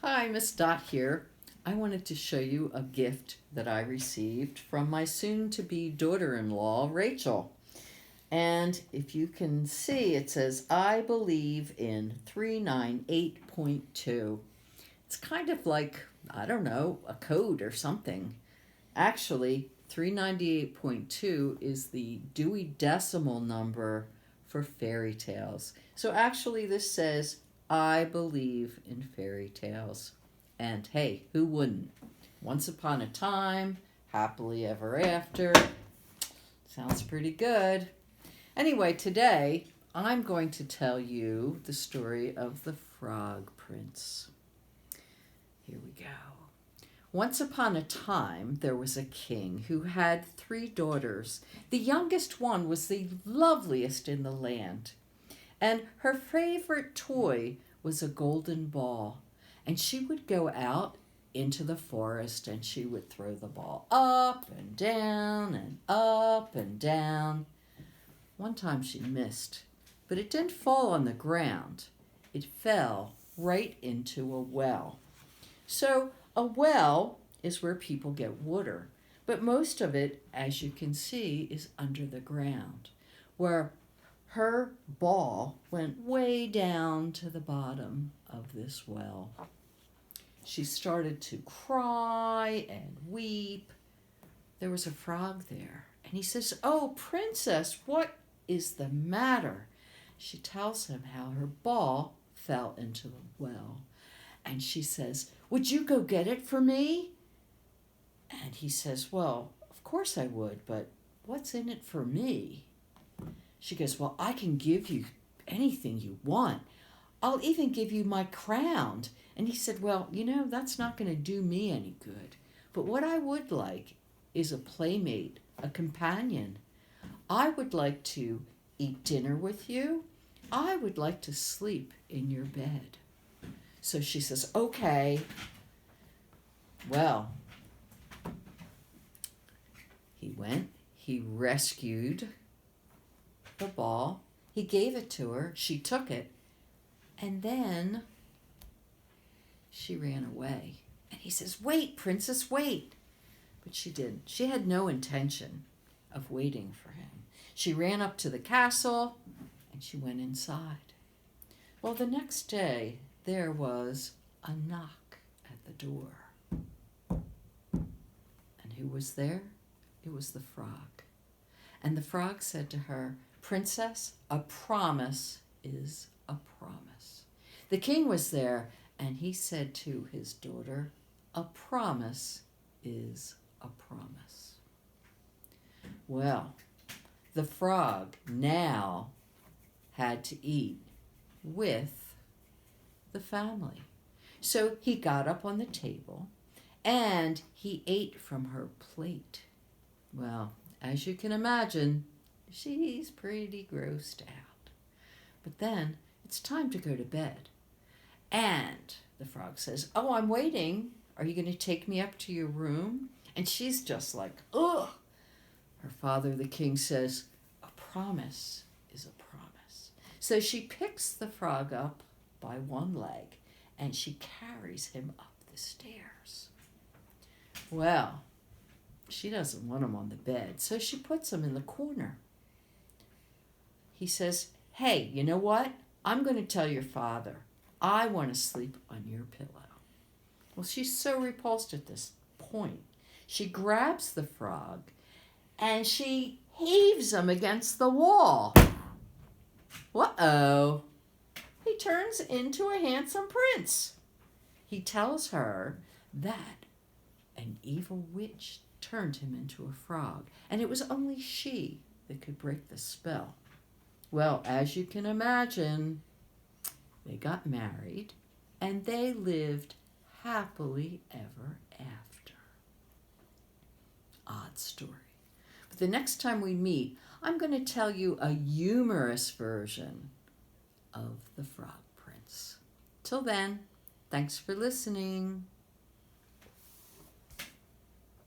Hi, Miss Dot here. I wanted to show you a gift that I received from my soon-to-be daughter-in-law, Rachel. And if you can see, it says, I believe in 398.2. It's kind of like, I don't know, a code or something. Actually, 398.2 is the Dewey Decimal number for fairy tales. So actually, this says, I believe in fairy tales. And hey, who wouldn't? Once upon a time, happily ever after. Sounds pretty good. Anyway, today I'm going to tell you the story of the Frog Prince. Here we go. Once upon a time, there was a king who had 3 daughters. The youngest one was the loveliest in the land, and her favorite toy was a golden ball. And she would go out into the forest and she would throw the ball up and down and up and down. One time she missed, but it didn't fall on the ground. It fell right into a well. So a well is where people get water, but most of it, as you can see, is under the ground, where her ball went way down to the bottom of this well. She started to cry and weep. There was a frog there, and he says, "Oh, princess, what is the matter?" She tells him how her ball fell into the well. And she says, "Would you go get it for me?" And he says, "Well, of course I would, but what's in it for me?" She goes, "Well, I can give you anything you want. I'll even give you my crown." And he said, "Well, that's not going to do me any good. But what I would like is a playmate, a companion. I would like to eat dinner with you. I would like to sleep in your bed." So she says, "Okay." Well, he went, he rescued the ball, he gave it to her, she took it, and then she ran away. And he says, "Wait, princess, wait." But she didn't. She had no intention of waiting for him. She ran up to the castle and she went inside. Well, the next day, there was a knock at the door. And who was there? It was the frog. And the frog said to her, "Princess, a promise is a promise." The king was there, and he said to his daughter, "A promise is a promise." Well, the frog now had to eat with the family. So he got up on the table and he ate from her plate. Well, as you can imagine, she's pretty grossed out. But then it's time to go to bed. And the frog says, "Oh, I'm waiting. Are you going to take me up to your room?" And she's just like, ugh. Her father, the king, says, "A promise is a promise." So she picks the frog up by one leg and she carries him up the stairs. Well, she doesn't want him on the bed, so she puts him in the corner. He says, "Hey, you know what? I'm going to tell your father. I want to sleep on your pillow." Well, she's so repulsed at this point. She grabs the frog and she heaves him against the wall. Uh-oh. He turns into a handsome prince. He tells her that an evil witch turned him into a frog, and it was only she that could break the spell. Well, as you can imagine, they got married, and they lived happily ever after. Odd story. But the next time we meet, I'm going to tell you a humorous version of the Frog Prince. Till then, thanks for listening.